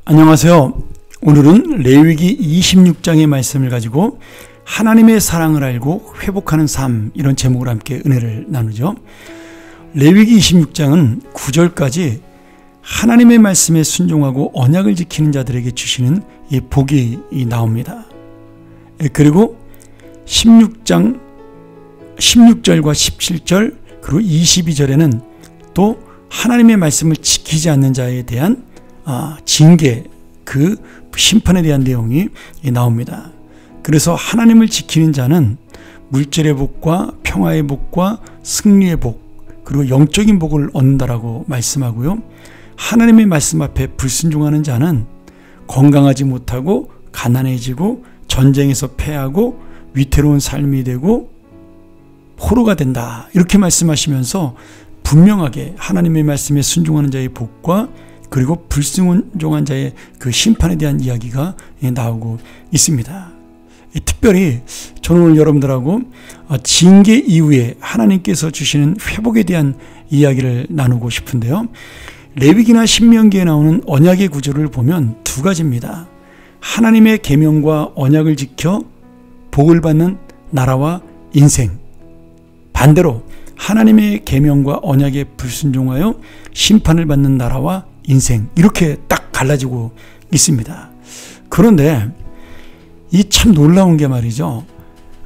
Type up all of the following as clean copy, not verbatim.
안녕하세요. 오늘은 레위기 26장의 말씀을 가지고 하나님의 사랑을 알고 회복하는 삶, 이런 제목으로 함께 은혜를 나누죠. 레위기 26장은 9절까지 하나님의 말씀에 순종하고 언약을 지키는 자들에게 주시는 이 복이 나옵니다. 그리고 16절과 17절 그리고 22절에는 또 하나님의 말씀을 지키지 않는 자에 대한 징계, 그 심판에 대한 내용이 나옵니다. 그래서 하나님을 지키는 자는 물질의 복과 평화의 복과 승리의 복, 그리고 영적인 복을 얻는다라고 말씀하고요. 하나님의 말씀 앞에 불순종하는 자는 건강하지 못하고 가난해지고 전쟁에서 패하고 위태로운 삶이 되고 포로가 된다, 이렇게 말씀하시면서 분명하게 하나님의 말씀에 순종하는 자의 복과 그리고 불순종한 자의 그 심판에 대한 이야기가 나오고 있습니다. 특별히 저는 오늘 여러분들하고 징계 이후에 하나님께서 주시는 회복에 대한 이야기를 나누고 싶은데요. 레위기나 신명기에 나오는 언약의 구조를 보면 두 가지입니다. 하나님의 계명과 언약을 지켜 복을 받는 나라와 인생, 반대로 하나님의 계명과 언약에 불순종하여 심판을 받는 나라와 인생, 이렇게 딱 갈라지고 있습니다. 그런데 이 참 놀라운 게 말이죠,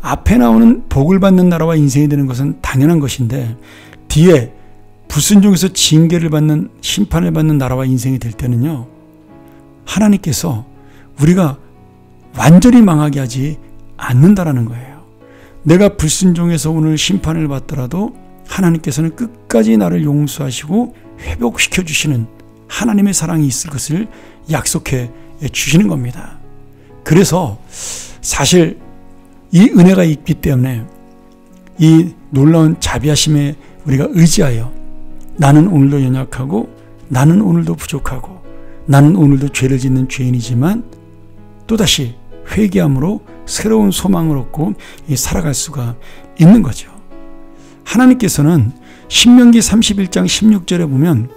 앞에 나오는 복을 받는 나라와 인생이 되는 것은 당연한 것인데 뒤에 불순종에서 징계를 받는, 심판을 받는 나라와 인생이 될 때는요, 하나님께서 우리가 완전히 망하게 하지 않는다라는 거예요. 내가 불순종해서 오늘 심판을 받더라도 하나님께서는 끝까지 나를 용서하시고 회복시켜 주시는 하나님의 사랑이 있을 것을 약속해 주시는 겁니다. 그래서 사실 이 은혜가 있기 때문에 이 놀라운 자비하심에 우리가 의지하여 나는 오늘도 연약하고 나는 오늘도 부족하고 나는 오늘도 죄를 짓는 죄인이지만 또다시 회개함으로 새로운 소망을 얻고 살아갈 수가 있는 거죠. 하나님께서는 신명기 31장 16절에 보면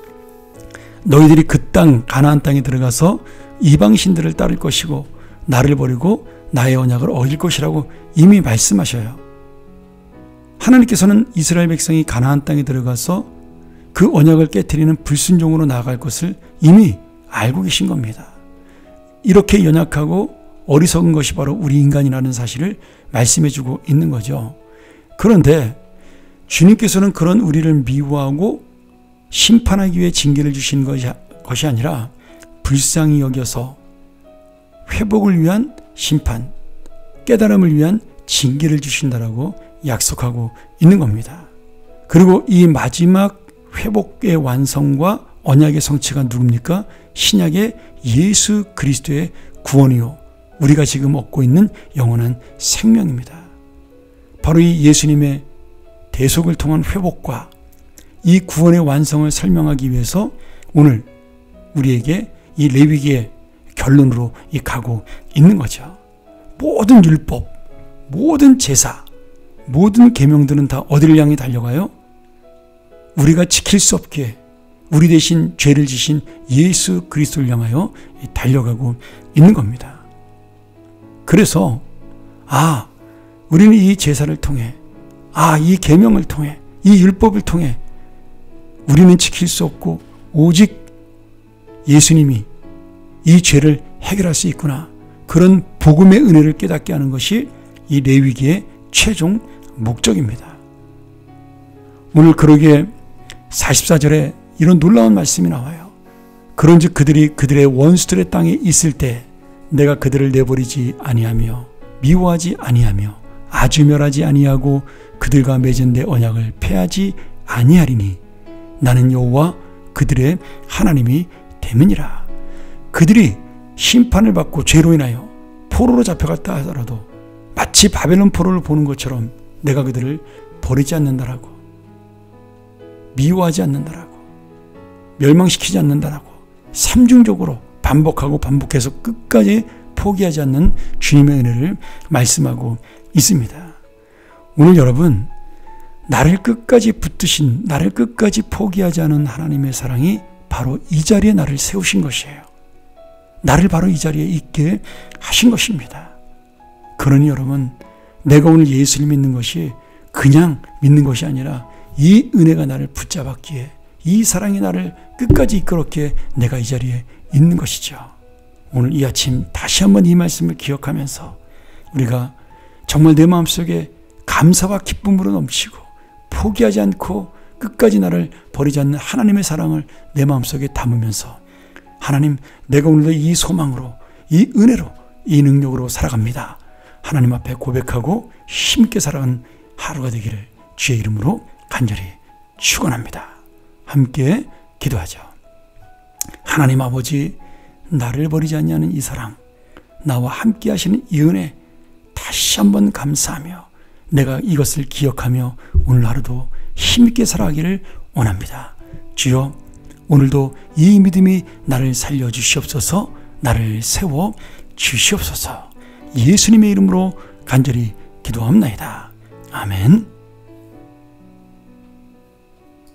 너희들이 그 땅 가나안 땅에 들어가서 이방신들을 따를 것이고 나를 버리고 나의 언약을 어길 것이라고 이미 말씀하셔요. 하나님께서는 이스라엘 백성이 가나안 땅에 들어가서 그 언약을 깨트리는 불순종으로 나아갈 것을 이미 알고 계신 겁니다. 이렇게 연약하고 어리석은 것이 바로 우리 인간이라는 사실을 말씀해주고 있는 거죠. 그런데 주님께서는 그런 우리를 미워하고 심판하기 위해 징계를 주신 것이 아니라 불쌍히 여겨서 회복을 위한 심판, 깨달음을 위한 징계를 주신다라고 약속하고 있는 겁니다. 그리고 이 마지막 회복의 완성과 언약의 성취가 누굽니까? 신약의 예수 그리스도의 구원이요, 우리가 지금 얻고 있는 영원한 생명입니다. 바로 이 예수님의 대속을 통한 회복과 이 구원의 완성을 설명하기 위해서 오늘 우리에게 이 레위기의 결론으로 가고 있는 거죠. 모든 율법, 모든 제사, 모든 계명들은 다 어디를 향해 달려가요? 우리가 지킬 수 없기에 우리 대신 죄를 지신 예수 그리스도를 향하여 달려가고 있는 겁니다. 그래서 우리는 이 제사를 통해, 이 계명을 통해, 이 율법을 통해 우리는 지킬 수 없고 오직 예수님이 이 죄를 해결할 수 있구나, 그런 복음의 은혜를 깨닫게 하는 것이 이 레위기의 최종 목적입니다. 오늘 그러기에 44절에 이런 놀라운 말씀이 나와요. 그런즉 그들이 그들의 원수들의 땅에 있을 때 내가 그들을 내버리지 아니하며 미워하지 아니하며 아주 멸하지 아니하고 그들과 맺은 내 언약을 폐하지 아니하리니 나는 여호와 그들의 하나님이 됨이니라. 그들이 심판을 받고 죄로 인하여 포로로 잡혀갔다 하더라도 마치 바벨론 포로를 보는 것처럼 내가 그들을 버리지 않는다라고, 미워하지 않는다라고, 멸망시키지 않는다라고 삼중적으로 반복하고 반복해서 끝까지 포기하지 않는 주님의 은혜를 말씀하고 있습니다. 오늘 여러분, 나를 끝까지 붙드신, 나를 끝까지 포기하지 않은 하나님의 사랑이 바로 이 자리에 나를 세우신 것이에요. 나를 바로 이 자리에 있게 하신 것입니다. 그러니 여러분, 내가 오늘 예수를 믿는 것이 그냥 믿는 것이 아니라 이 은혜가 나를 붙잡았기에, 이 사랑이 나를 끝까지 이끌었기에 내가 이 자리에 있는 것이죠. 오늘 이 아침 다시 한번 이 말씀을 기억하면서 우리가 정말 내 마음속에 감사와 기쁨으로 넘치고 포기하지 않고 끝까지 나를 버리지 않는 하나님의 사랑을 내 마음속에 담으면서, 하나님, 내가 오늘도 이 소망으로, 이 은혜로, 이 능력으로 살아갑니다, 하나님 앞에 고백하고 힘있게 살아가는 하루가 되기를 주의 이름으로 간절히 축원합니다. 함께 기도하죠. 하나님 아버지, 나를 버리지 않냐는 이 사랑, 나와 함께 하시는 이 은혜 다시 한번 감사하며 내가 이것을 기억하며 오늘 하루도 힘있게 살아가기를 원합니다. 주여, 오늘도 이 믿음이 나를 살려주시옵소서, 나를 세워 주시옵소서. 예수님의 이름으로 간절히 기도합나이다. 아멘.